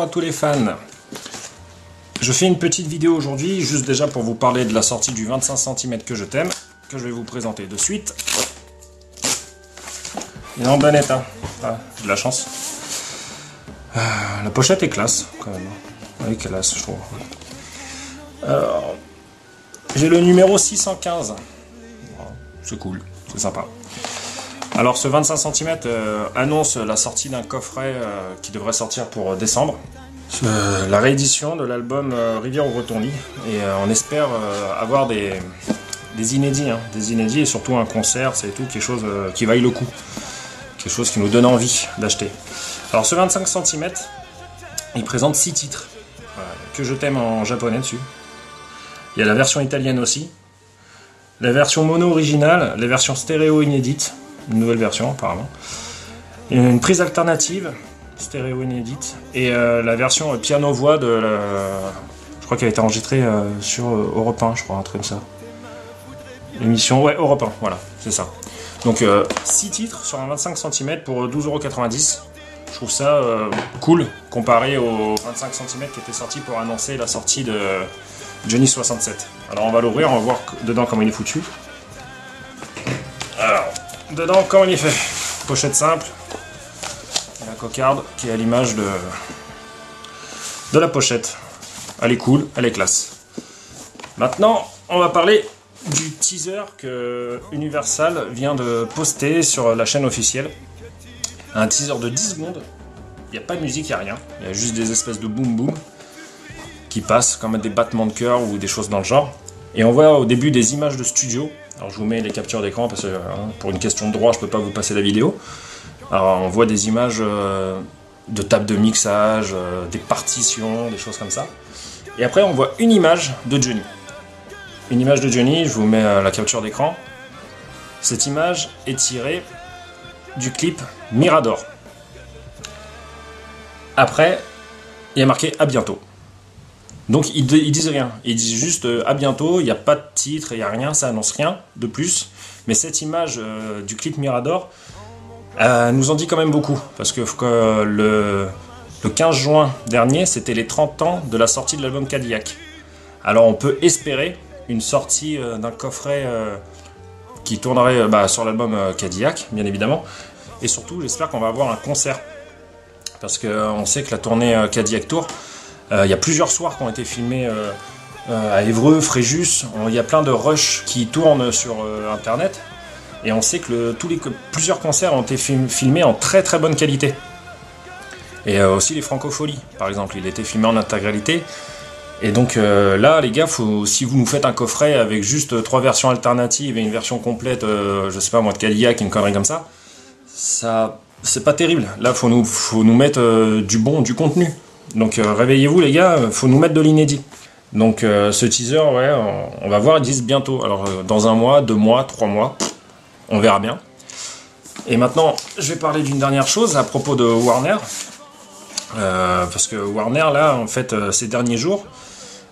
à tous les fans. Je fais une petite vidéo aujourd'hui, juste déjà pour vous parler de la sortie du 25 cm que je t'aime, que je vais vous présenter de suite. Il est en bon état, j'ai de la chance. La pochette est classe, quand même. Elle est classe, je trouve. Alors, j'ai le numéro 615. C'est cool, c'est sympa. Alors ce 25 cm annonce la sortie d'un coffret qui devrait sortir pour décembre. La réédition de l'album Rivière au Retournis. Et on espère avoir des inédits, hein, des inédits et surtout un concert, c'est tout, quelque chose qui vaille le coup. Quelque chose qui nous donne envie d'acheter. Alors ce 25 cm, il présente 6 titres. Que je t'aime en japonais dessus. Il y a la version italienne aussi. La version mono originale, les versions stéréo inédites. Une nouvelle version apparemment. Une prise alternative, stéréo inédite. Et la version piano-voix de la... Je crois qu'elle a été enregistrée sur Europe 1, je crois, un truc comme ça. L'émission, ouais, Europe 1, voilà, c'est ça. Donc 6 titres sur un 25 cm pour 12,90 €. Je trouve ça cool comparé au 25 cm qui était sorti pour annoncer la sortie de Johnny 67. Alors on va l'ouvrir, on va voir dedans comment il est foutu. Alors, dedans comment il est fait. Pochette simple. La cocarde qui est à l'image de la pochette. Elle est cool, elle est classe. Maintenant, on va parler du teaser que Universal vient de poster sur la chaîne officielle. Un teaser de 10 secondes. Il n'y a pas de musique, il n'y a rien. Il y a juste des espèces de boum boum qui passent comme des battements de cœur ou des choses dans le genre. Et on voit au début des images de studio. Alors je vous mets les captures d'écran parce que pour une question de droit, je ne peux pas vous passer la vidéo. Alors on voit des images de table de mixage, des partitions, des choses comme ça. Et après on voit une image de Johnny. Une image de Johnny, je vous mets la capture d'écran. Cette image est tirée du clip Mirador. Après, il y a marqué « À bientôt ». Donc ils disent rien, ils disent juste à bientôt, il n'y a pas de titre, il n'y a rien, ça annonce rien de plus. Mais cette image du clip Mirador nous en dit quand même beaucoup. Parce que le 15 juin dernier, c'était les 30 ans de la sortie de l'album Cadillac. Alors on peut espérer une sortie d'un coffret qui tournerait sur l'album Cadillac, bien évidemment. Et surtout, j'espère qu'on va avoir un concert. Parce qu'on sait que la tournée Cadillac Tour, il y a plusieurs soirs qui ont été filmés à Évreux, Fréjus. Il y a plein de rushs qui tournent sur Internet. Et on sait que plusieurs concerts ont été filmés en très très bonne qualité. Et aussi les Francopholies, par exemple, il a été filmé en intégralité. Et donc là, les gars, si vous nous faites un coffret avec juste 3 versions alternatives et une version complète, je sais pas moi, de Cadillac, une connerie comme ça, c'est pas terrible. Là, faut nous mettre du contenu. Donc réveillez-vous les gars, faut nous mettre de l'inédit. Donc ce teaser, ouais, on va voir, ils disent bientôt. Alors dans 1 mois, 2 mois, 3 mois, on verra bien. Et maintenant, je vais parler d'une dernière chose à propos de Warner. Parce que Warner, là, en fait, ces derniers jours,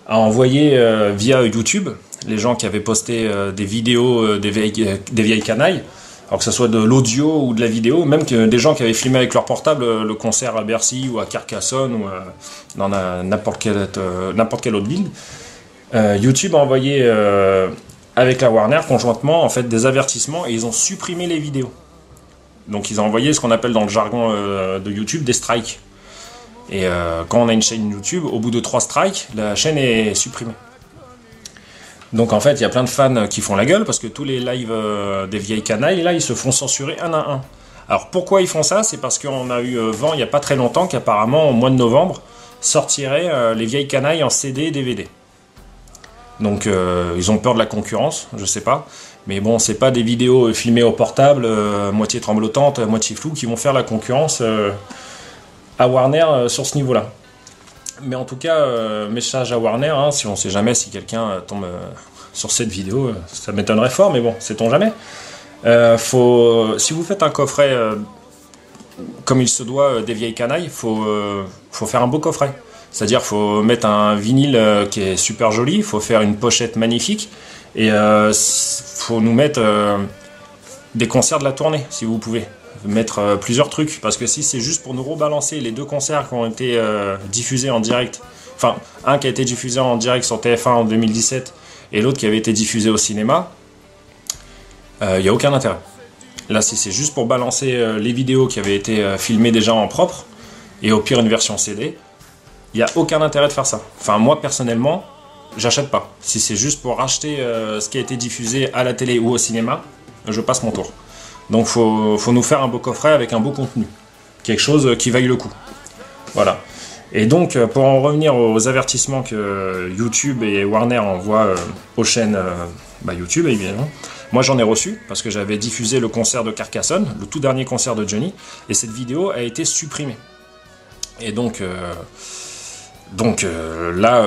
a envoyé via YouTube les gens qui avaient posté des vidéos des vieilles canailles. Alors que ce soit de l'audio ou de la vidéo, même que des gens qui avaient filmé avec leur portable le concert à Bercy ou à Carcassonne ou dans n'importe quelle autre ville, YouTube a envoyé avec la Warner conjointement en fait des avertissements et ils ont supprimé les vidéos. Donc ils ont envoyé ce qu'on appelle dans le jargon de YouTube des strikes. Et quand on a une chaîne YouTube, au bout de 3 strikes, la chaîne est supprimée. Donc en fait, il y a plein de fans qui font la gueule parce que tous les lives des vieilles canailles, là, ils se font censurer un à un. Alors pourquoi ils font ça? C'est parce qu'on a eu vent il n'y a pas très longtemps qu'apparemment, au mois de novembre, sortiraient les vieilles canailles en CD et DVD. Donc ils ont peur de la concurrence, je sais pas. Mais bon, c'est pas des vidéos filmées au portable, moitié tremblotantes, moitié floues, qui vont faire la concurrence à Warner sur ce niveau-là. Mais en tout cas, message à Warner, hein, si on sait jamais si quelqu'un tombe sur cette vidéo, ça m'étonnerait fort, mais bon, sait-on jamais. Si vous faites un coffret comme il se doit des vieilles canailles, faut faire un beau coffret. C'est-à-dire faut mettre un vinyle qui est super joli, faut faire une pochette magnifique, et faut nous mettre des concerts de la tournée, si vous pouvez. mettre plusieurs trucs, parce que si c'est juste pour nous rebalancer les deux concerts qui ont été diffusés en direct, enfin un qui a été diffusé en direct sur TF1 en 2017 et l'autre qui avait été diffusé au cinéma, il n'y a aucun intérêt. Là, si c'est juste pour balancer les vidéos qui avaient été filmées déjà en propre, et au pire une version CD, il n'y a aucun intérêt de faire ça. Enfin, moi personnellement, j'achète pas. Si c'est juste pour racheter ce qui a été diffusé à la télé ou au cinéma, je passe mon tour. Donc faut nous faire un beau coffret avec un beau contenu. Quelque chose qui vaille le coup. Voilà. Et donc, pour en revenir aux avertissements que YouTube et Warner envoient aux chaînes YouTube, évidemment, moi j'en ai reçu, parce que j'avais diffusé le concert de Carcassonne, le tout dernier concert de Johnny, et cette vidéo a été supprimée. Et donc là,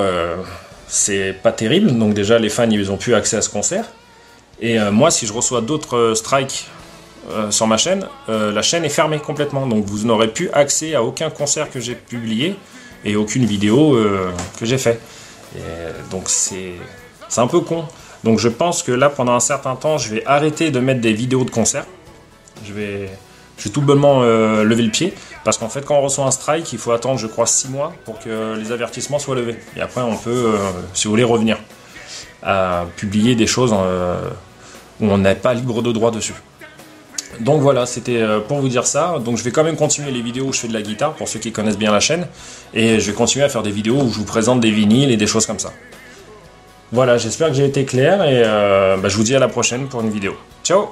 c'est pas terrible. Donc déjà, les fans, ils ont plus accès à ce concert. Et moi, si je reçois d'autres strikes sur ma chaîne, la chaîne est fermée complètement. Donc vous n'aurez plus accès à aucun concert que j'ai publié et aucune vidéo que j'ai fait. Et donc c'est un peu con. Donc je pense que là, pendant un certain temps, je vais arrêter de mettre des vidéos de concert. Je vais tout bonnement lever le pied. Parce qu'en fait, quand on reçoit un strike, il faut attendre, je crois, 6 mois pour que les avertissements soient levés. Et après, on peut, si vous voulez, revenir à publier des choses où on n'est pas libre de droit dessus. Donc voilà, c'était pour vous dire ça. Donc je vais quand même continuer les vidéos où je fais de la guitare, pour ceux qui connaissent bien la chaîne. Et je vais continuer à faire des vidéos où je vous présente des vinyles et des choses comme ça. Voilà, j'espère que j'ai été clair et je vous dis à la prochaine pour une vidéo. Ciao!